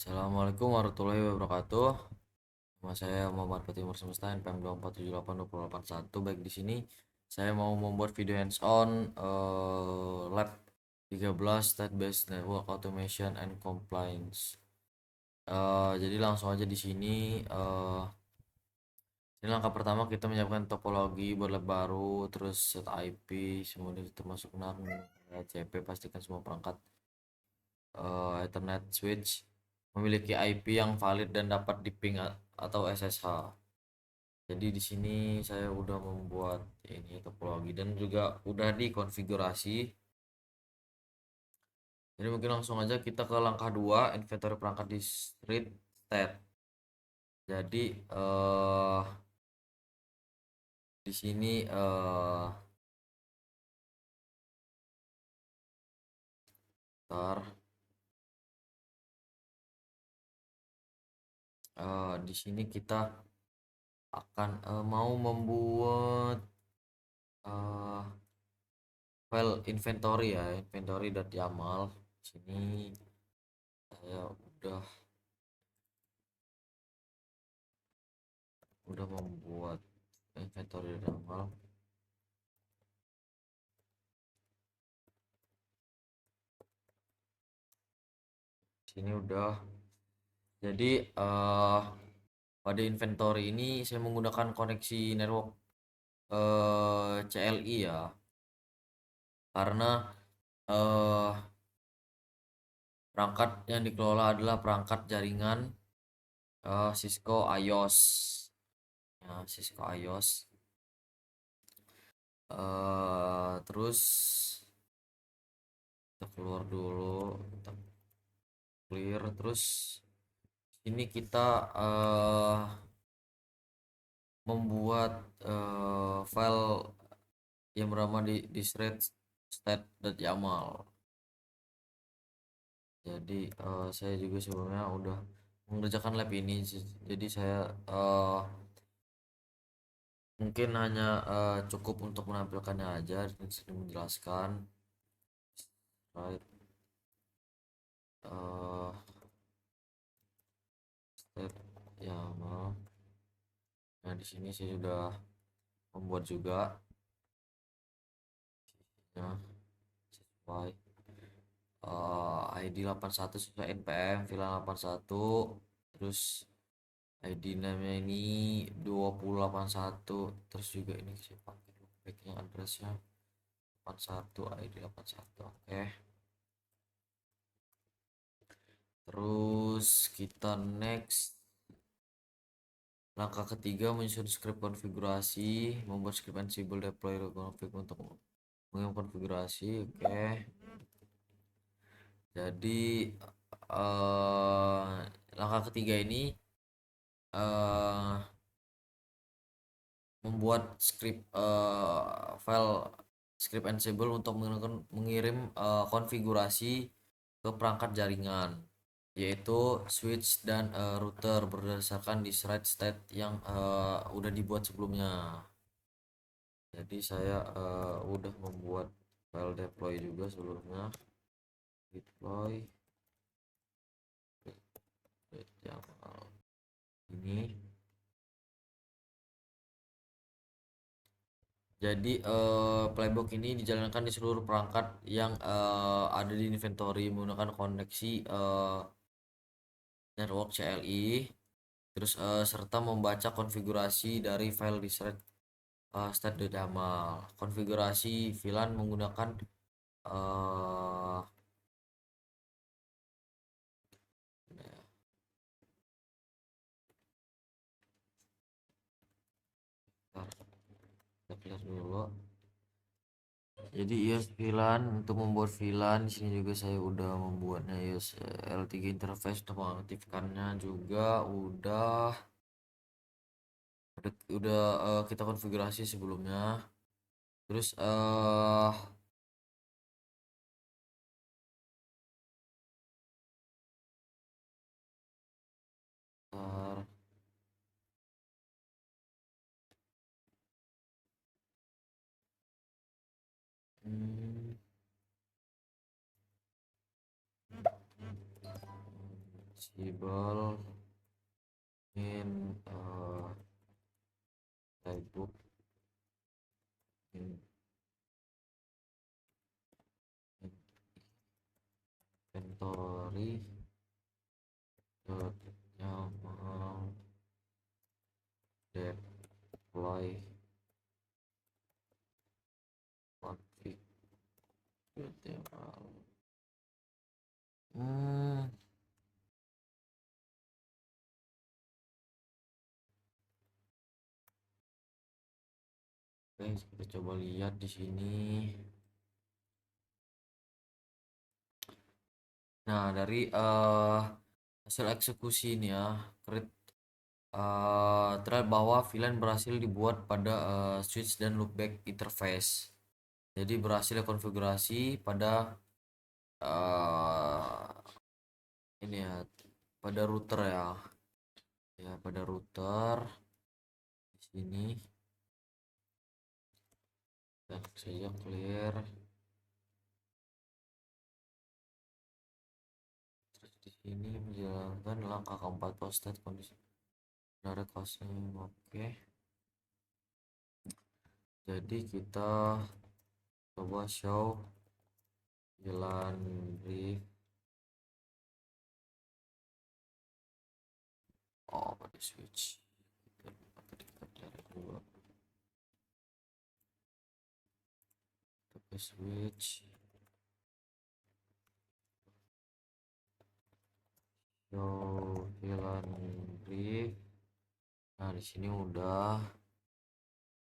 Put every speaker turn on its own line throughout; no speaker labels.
Assalamualaikum warahmatullahi wabarakatuh. Nama saya Muhammad Fatimur Semesta NPM 2478281. Baik, di sini saya mau membuat video hands on lab 13 state based network automation and compliance. Jadi langsung aja di sini. Ini langkah pertama, kita menyiapkan topologi buat lab baru, terus set IP, kemudian termasuk NAR, CP, pastikan semua perangkat Ethernet switch memiliki IP yang valid dan dapat di-ping atau SSH. Jadi di sini saya udah membuat ini topologi dan juga udah dikonfigurasi. Jadi mungkin langsung aja kita ke langkah 2, inventory perangkat di read state. Jadi di sini ntar di sini kita akan mau membuat uh, file inventory ya, inventory.yaml. Di sini saya udah membuat inventory.yaml. Sini udah. Jadi pada inventory ini saya menggunakan koneksi network CLI ya, karena eh, perangkat yang dikelola adalah perangkat jaringan Cisco iOS. Ya, Cisco iOS. Terus kita keluar dulu, kita clear. Terus ini kita membuat file yang bernama di thread state.yaml. Jadi saya juga sebelumnya udah mengerjakan lab ini, jadi saya mungkin hanya cukup untuk menampilkannya aja dan sedang menjelaskan. Right. uh, Step YAML. Nah, di sini saya sudah membuat juga ya, sesuai ID 81 sesuai NPM VLAN 81, terus ID namanya ini 2081, terus juga ini saya pakai backnya addressnya 81 ID 81. Oke, terus kita next. Langkah ketiga, menyusun script konfigurasi, membuat script Ansible deploy config untuk mengonfigurasi. Oke, jadi langkah ketiga ini eh, membuat script file script Ansible untuk mengirim konfigurasi ke perangkat jaringan, yaitu switch dan router berdasarkan di thread state yang udah dibuat sebelumnya. Jadi saya udah membuat file deploy juga sebelumnya. Deploy yang ini. Jadi playbook ini dijalankan di seluruh perangkat yang ada di inventory menggunakan koneksi network CLI, terus serta membaca konfigurasi dari file di thread state.yaml. Konfigurasi VLAN menggunakan uh, kita dulu. Jadi iOS VLAN, untuk membuat VLAN di sini juga saya udah membuatnya iOS L3 interface untuk mengaktifkannya juga udah kita konfigurasi sebelumnya. Terus ntar, hmm, visible in playbook in inventory YAML deploy config literal. Oke, kita coba lihat di sini. Nah, dari hasil eksekusi ini ya, terlihat bahwa VLAN berhasil dibuat pada switch dan loopback interface. Jadi berhasil konfigurasi pada ini ya, pada router ya, pada router di sini. Dan saja clear. Terus di sini menjalankan langkah keempat post state kondisi direct hostname. Oke. Jadi kita coba show VLAN brief. Oh, pada switch. Kita switch. Show VLAN brief. Nah, di sini udah.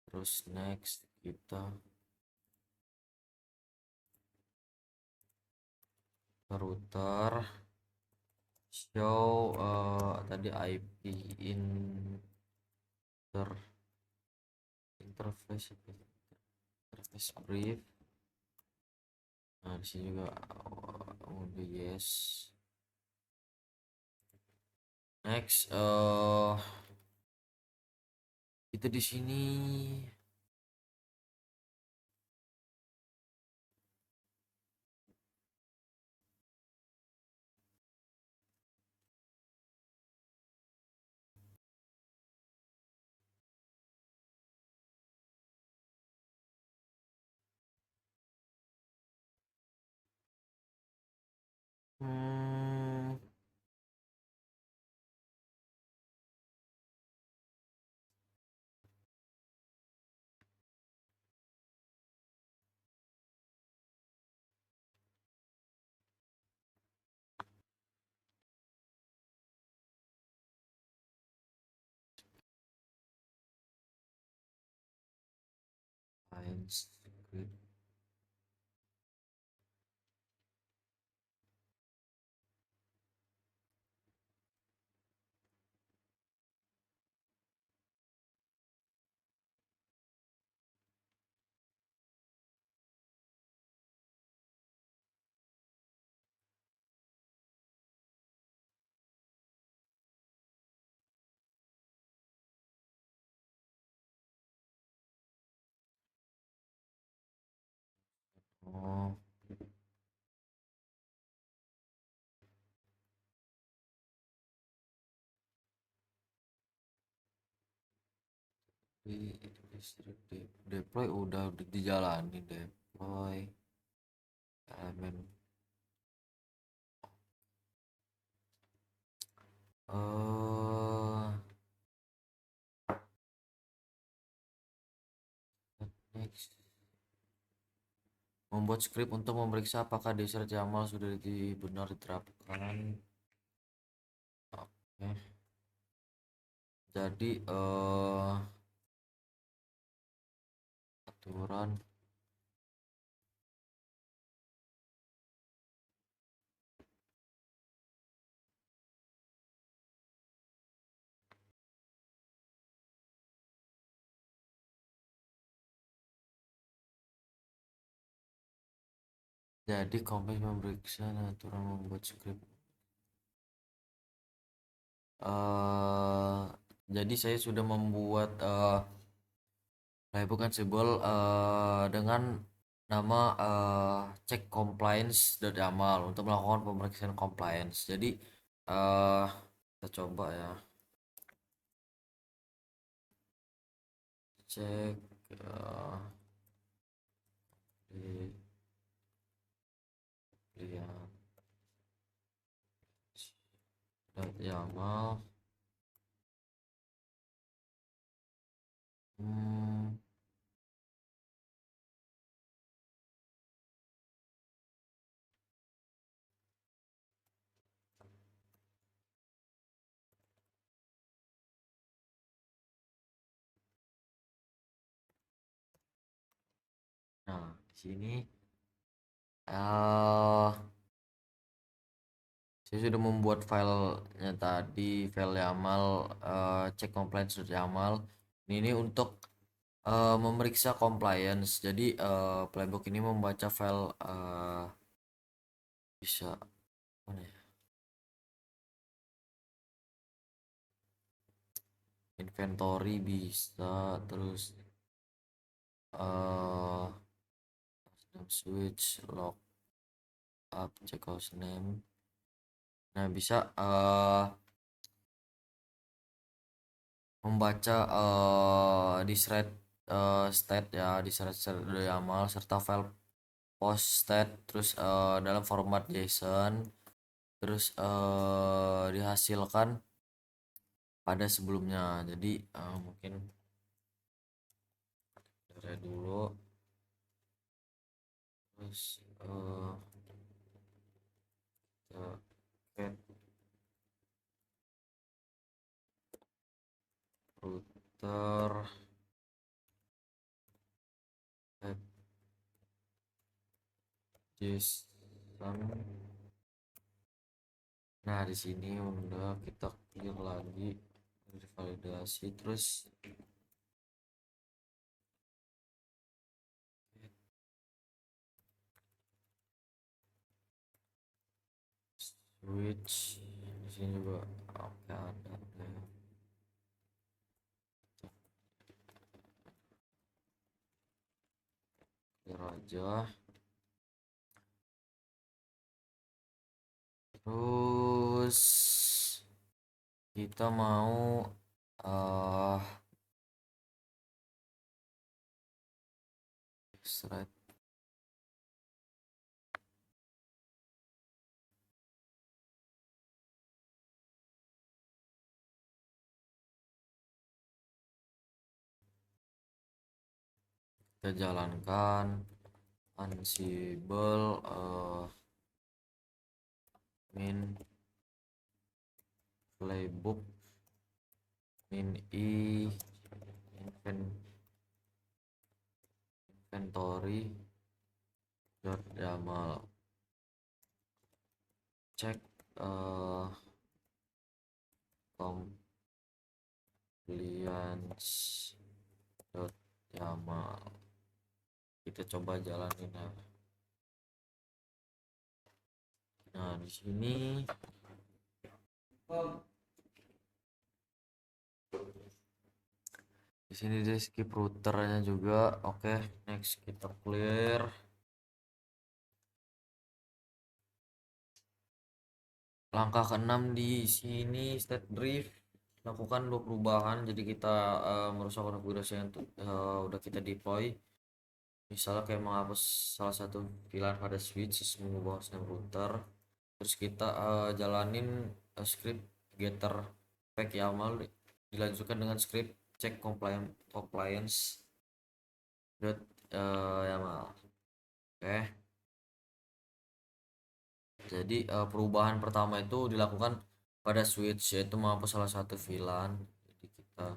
Terus next kita router show tadi IP interface brief. Nah, di sini juga udah yes. Next kita di sini find script. Oh, deploy udah dijalani deploy elemen next membuat script untuk memeriksa apakah desert YAML sudah benar diterapkan. Oke. Jadi aturan jadi kompas memeriksa aturan membuat script. Jadi saya sudah membuat playbook Ansible dengan nama check compliance.yaml untuk melakukan pemeriksaan compliance. Jadi eh kita coba ya, cek di lihat YAML. hmm, nah di sini eh saya sudah membuat filenya tadi, file YAML, cek compliance.yaml. Ini untuk memeriksa compliance. Jadi playbook ini membaca file, bisa mana ya? Inventory bisa, terus custom switch, log up, check host name. Nah, bisa membaca di thread state ya, di thread YAML serta file post state, terus dalam format JSON, terus dihasilkan pada sebelumnya. Jadi mungkin dari dulu, terus kita get router add JSON. Nah, di sini udah kita clear lagi, validasi, terus switch. Di sini juga oke, ada clear aja. Terus kita mau thread kita jalankan Ansible min playbook min i inventory .yaml, cek compliance .yaml. Kita coba jalanin ya. Nah, di sini dia skip routernya juga. Oke, next kita clear. Langkah ke-6 di sini state brief, lakukan 2 perubahan. Jadi kita merusak konfigurasi yang udah kita deploy. Misalnya kayak menghapus salah satu VLAN pada switch, mengubah name router. Terus kita jalanin script getter pack YAML, dilanjutkan dengan script check compliance YAML. Oke. Jadi perubahan pertama itu dilakukan pada switch, yaitu menghapus salah satu VLAN. Jadi kita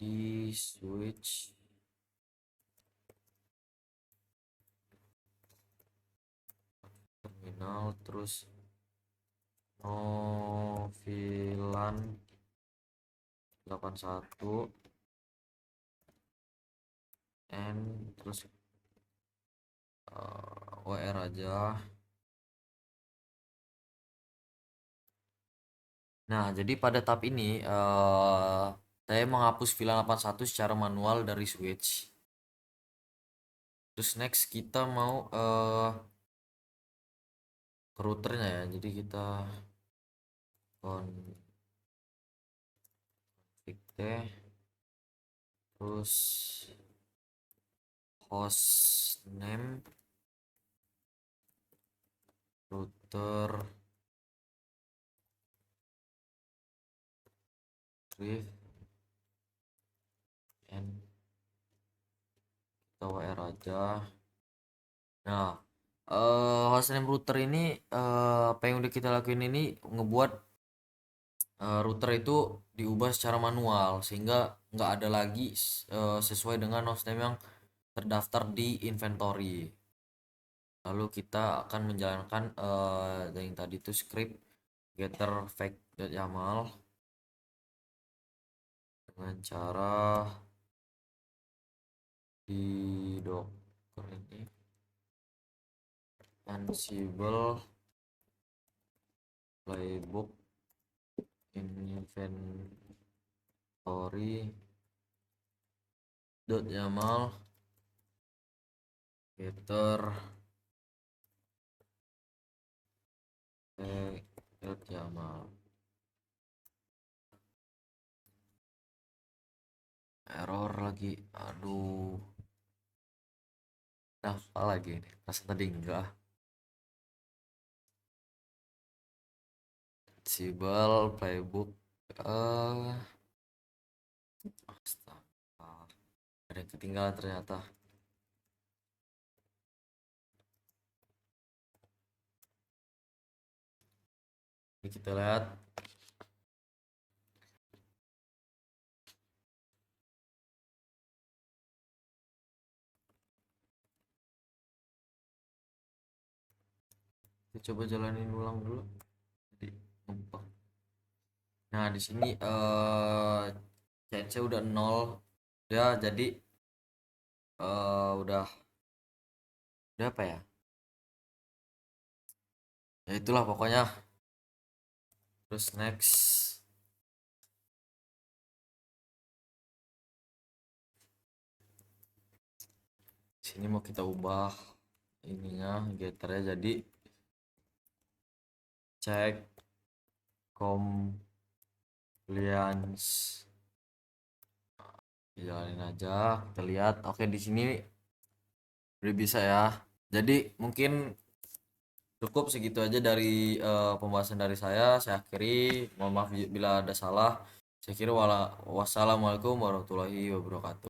di switch terminal, terus no VLAN 81 and terus WR aja. Nah, jadi pada tahap ini saya menghapus VLAN 81 secara manual dari switch. Terus next kita mau ke routernya ya, jadi kita config deh, terus host name router with and kita WR aja. Nah, hostname router ini apa yang udah kita lakuin ini ngebuat router itu diubah secara manual sehingga nggak ada lagi sesuai dengan hostname yang terdaftar di inventory. Lalu kita akan menjalankan yang tadi itu script getter fake.yaml dengan cara di docker ini ansible playbook inventory .yaml getter .yaml error lagi, aduh, apa lagi nih, rasa tadi enggak. Ansible playbook astaga, ada yang ketinggalan ternyata. Ini kita lihat. Kita coba jalanin ulang dulu. Jadi ngembang. Nah, di sini chance udah 0 ya, jadi udah apa ya? Ya itulah pokoknya. Terus next. Sini mau kita ubah ininya getternya jadi cek compliance, jalanin aja, kita lihat. Oke, di sini udah bisa ya. Jadi mungkin cukup segitu aja dari pembahasan dari saya akhiri. Mohon maaf bila ada salah. Saya kira wassalamualaikum warahmatullahi wabarakatuh.